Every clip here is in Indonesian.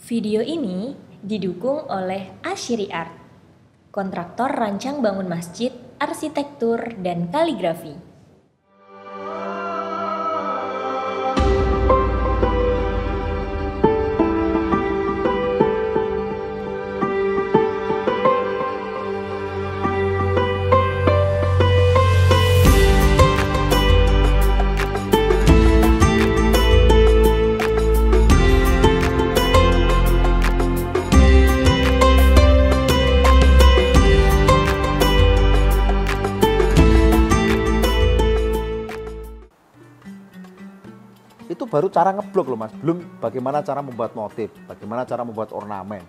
Video ini didukung oleh Ashiri Art, kontraktor rancang bangun masjid, arsitektur, dan kaligrafi. Itu baru cara ngeblok loh mas, belum bagaimana cara membuat motif, bagaimana cara membuat ornamen.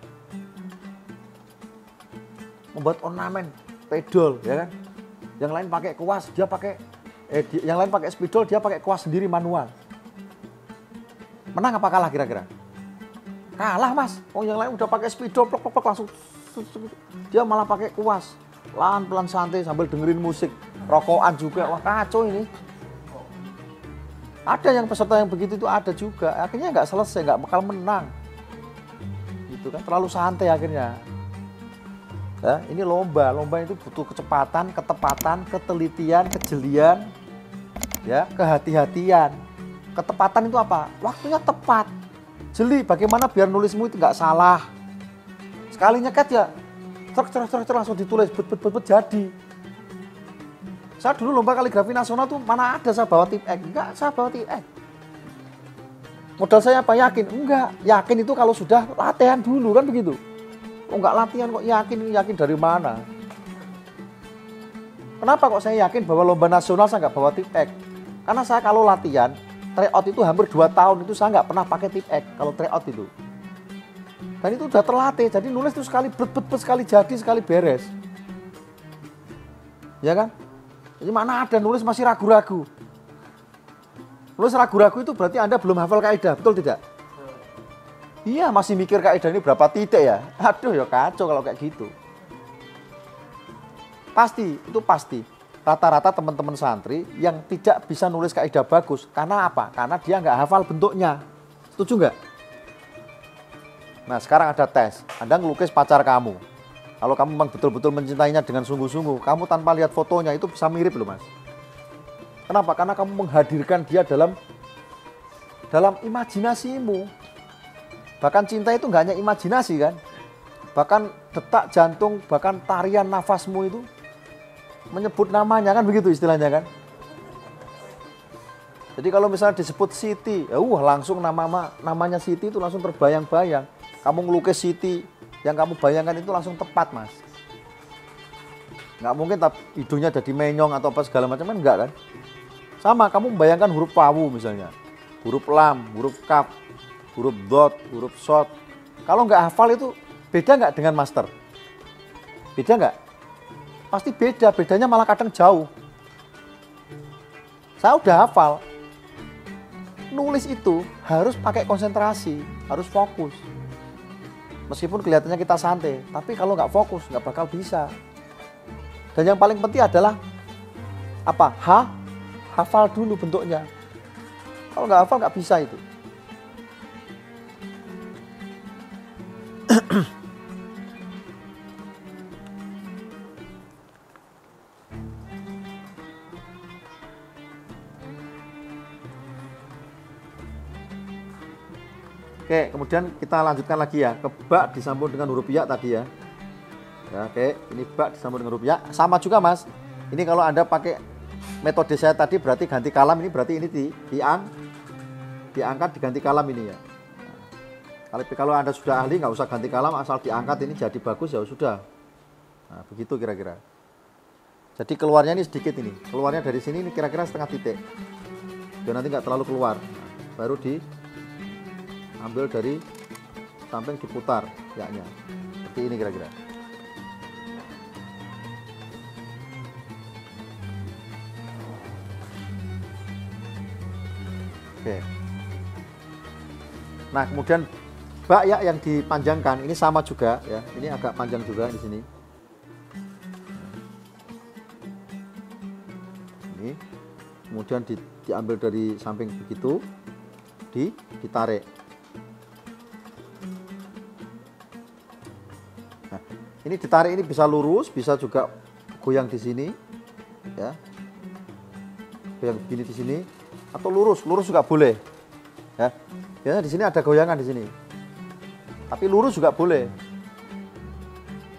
Membuat ornamen, pedol ya kan. Yang lain pakai kuas, dia pakai yang lain pakai spidol, dia pakai kuas sendiri manual. Menang apa kalah kira-kira? Kalah mas. Oh yang lain udah pakai spidol, plok langsung. Dia malah pakai kuas, pelan-pelan santai sambil dengerin musik, rokokan juga. Wah kacau ini. Ada yang peserta yang begitu itu ada juga, akhirnya nggak selesai, nggak bakal menang. Gitu kan, terlalu santai akhirnya. Ya, ini lomba itu butuh kecepatan, ketepatan, ketelitian, kejelian, ya, kehati-hatian. Ketepatan itu apa? Waktunya tepat. Jeli, bagaimana biar nulismu itu nggak salah. Sekali nyeket ya, cerah langsung ditulis, bet jadi. Saya dulu lomba kaligrafi nasional tuh mana ada saya bawa tip X, enggak saya bawa tip X. Modal saya apa yakin? Enggak, yakin itu kalau sudah latihan dulu kan begitu. Kok enggak latihan kok yakin dari mana? Kenapa kok saya yakin bahwa lomba nasional saya enggak bawa tip X? Karena saya kalau latihan, tryout itu hampir 2 tahun itu saya enggak pernah pakai tip X kalau tryout itu. Dan itu udah terlatih, jadi nulis itu sekali sekali jadi, sekali beres. Ya kan? Jadi mana ada nulis masih ragu-ragu. Nulis ragu-ragu itu berarti Anda belum hafal kaidah, betul tidak? Iya, masih mikir kaidah ini berapa titik ya. Aduh ya kacau kalau kayak gitu. Pasti, itu pasti. Rata-rata teman-teman santri yang tidak bisa nulis kaidah bagus. Karena apa? Karena dia nggak hafal bentuknya. Setuju nggak? Nah sekarang ada tes. Anda ngelukis pacar kamu. Kalau kamu memang betul-betul mencintainya dengan sungguh-sungguh, kamu tanpa lihat fotonya itu bisa mirip loh mas. Kenapa? Karena kamu menghadirkan dia dalam imajinasimu. Bahkan cinta itu nggak hanya imajinasi kan. Bahkan detak jantung, bahkan tarian nafasmu itu menyebut namanya kan begitu istilahnya kan. Jadi kalau misalnya disebut Siti, ya langsung namanya Siti itu langsung terbayang-bayang. Kamu ngelukis Siti, yang kamu bayangkan itu langsung tepat mas. Nggak mungkin hidungnya jadi menyong atau apa segala macam kan enggak kan. Sama kamu membayangkan huruf wawu misalnya, huruf lam, huruf kaf, huruf dot, huruf shot. Kalau nggak hafal itu beda nggak dengan master? Beda nggak? Pasti beda, bedanya malah kadang jauh. Saya udah hafal. Nulis itu harus pakai konsentrasi, harus fokus. Meskipun kelihatannya kita santai, tapi kalau nggak fokus nggak bakal bisa. Dan yang paling penting adalah apa? Hafal dulu bentuknya. Kalau nggak hafal nggak bisa itu. Oke, kemudian kita lanjutkan lagi ya. Ke bak disambung dengan huruf ya tadi ya. Ya, oke, ini bak disambung dengan huruf ya. Sama juga mas. Ini kalau Anda pakai metode saya tadi berarti ganti kalam, ini berarti ini diangkat diganti kalam ini ya. Nah, kalau Anda sudah ahli nggak usah ganti kalam, asal diangkat ini jadi bagus ya sudah. Nah, begitu kira-kira. Jadi keluarnya ini sedikit ini. Keluarnya dari sini ini kira-kira setengah titik. Biar nanti nggak terlalu keluar. Nah, baru ambil dari samping diputar yaknya seperti ini kira-kira. Oke. Nah kemudian bak ya yang dipanjangkan ini sama juga ya, ini agak panjang juga di sini. Ini kemudian diambil dari samping begitu, ditarik. Ini ditarik, ini bisa lurus, bisa juga goyang di sini, ya. Goyang begini di sini, atau lurus juga boleh. Ya, biasanya di sini ada goyangan di sini. Tapi lurus juga boleh.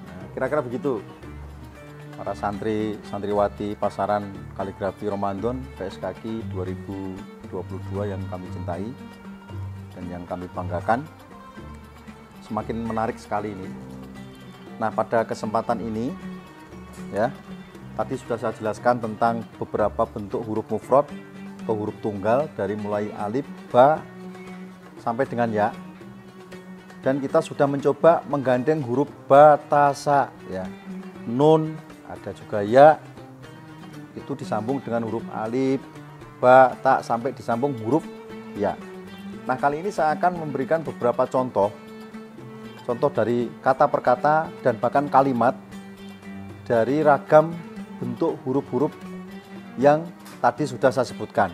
Nah, kira-kira begitu. Para santri, santriwati Pasaran Kaligrafi Ramadan PSKK 2022 yang kami cintai dan yang kami banggakan. Semakin menarik sekali ini. Nah, pada kesempatan ini ya, tadi sudah saya jelaskan tentang beberapa bentuk huruf mufrad atau huruf tunggal dari mulai alif, ba sampai dengan ya. Dan kita sudah mencoba menggandeng huruf batasa ya. Nun, ada juga ya, itu disambung dengan huruf alif, ba, ta, sampai disambung huruf ya. Nah, kali ini saya akan memberikan beberapa contoh dari kata per kata dan bahkan kalimat dari ragam bentuk huruf-huruf yang tadi sudah saya sebutkan.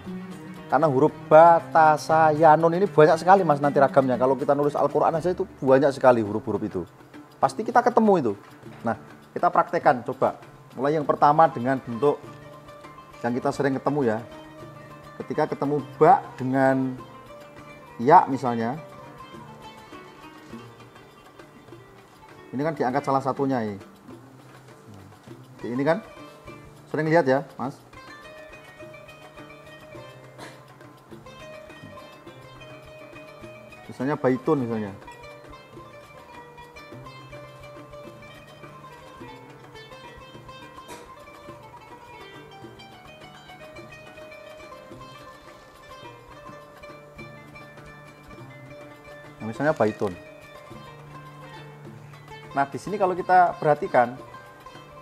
Karena huruf ba, ta, sa, ya, nun ini banyak sekali mas nanti ragamnya. Kalau kita nulis Al-Quran aja itu banyak sekali huruf-huruf itu. Pasti kita ketemu itu. Nah, kita praktekkan coba. Mulai yang pertama dengan bentuk yang kita sering ketemu ya. Ketika ketemu ba dengan ya misalnya. Ini kan diangkat salah satunya ini. Ini kan sering lihat ya mas. Misalnya baitun misalnya. Nah, misalnya baitun. Nah, di sini kalau kita perhatikan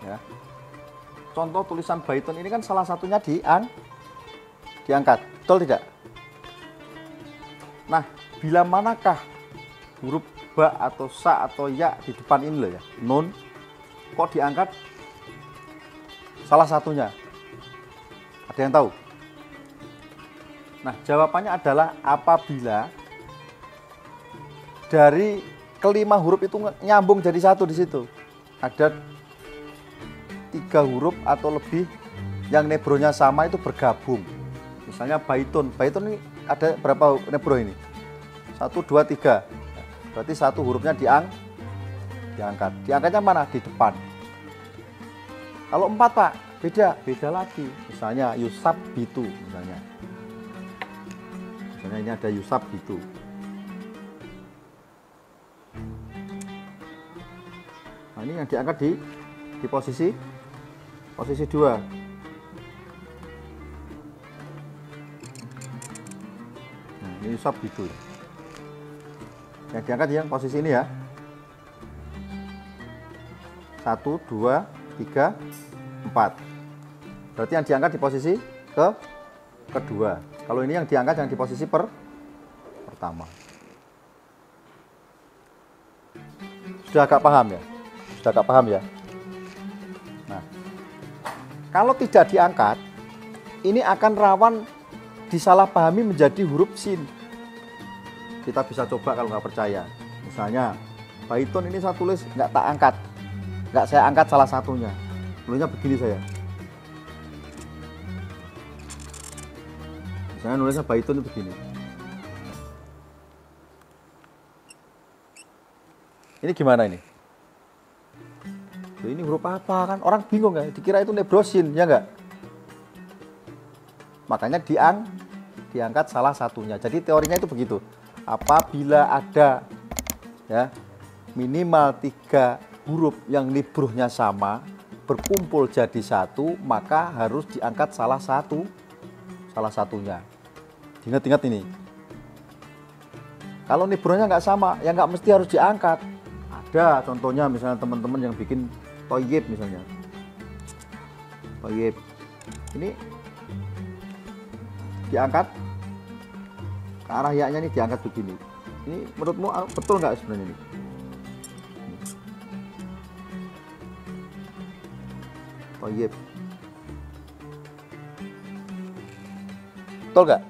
ya. Contoh tulisan baitun ini kan salah satunya diangkat. Betul tidak? Nah, bila manakah huruf ba atau sa atau ya di depan ini loh ya, nun, kok diangkat salah satunya? Ada yang tahu? Nah, jawabannya adalah apabila dari kelima huruf itu nyambung jadi satu di situ. Ada 3 huruf atau lebih yang nebronya sama itu bergabung. Misalnya baitun. Baitun ini ada berapa nebro ini? 1, 2, 3. Berarti satu hurufnya diangkat. Diangkatnya mana? Di depan. Kalau 4 pak, beda lagi. Misalnya yusab bitu misalnya. Misalnya ini ada yusab bitu. Nah, ini yang diangkat di posisi 2. Nah, ini yusab bitu. Yang diangkat yang posisi ini ya. 1, 2, 3, 4. Berarti yang diangkat di posisi kedua. Kalau ini yang diangkat yang di posisi pertama. Sudah agak paham ya? Nah, kalau tidak diangkat, ini akan rawan disalahpahami menjadi huruf sin. Kita bisa coba kalau nggak percaya. Misalnya, baitun ini saya tulis nggak tak angkat. Nggak saya angkat salah satunya. Nulisnya begini saya. Misalnya nulisnya baitun itu begini. Ini gimana ini? Ini huruf apa kan? Orang bingung ya, dikira itu nebrosin, ya enggak? Makanya diangkat salah satunya. Jadi teorinya itu begitu. Apabila ada ya minimal 3 huruf yang nibruhnya sama berkumpul jadi satu, maka harus diangkat salah satunya. Ingat-ingat ini. Kalau nibruhnya nggak sama, ya nggak mesti harus diangkat. Ada contohnya misalnya teman-teman yang bikin toyib misalnya. Toyib. Ini diangkat ke arah ya-nya ini diangkat begini. Ini menurutmu betul nggak sebenarnya ini? Toyib. Betul nggak?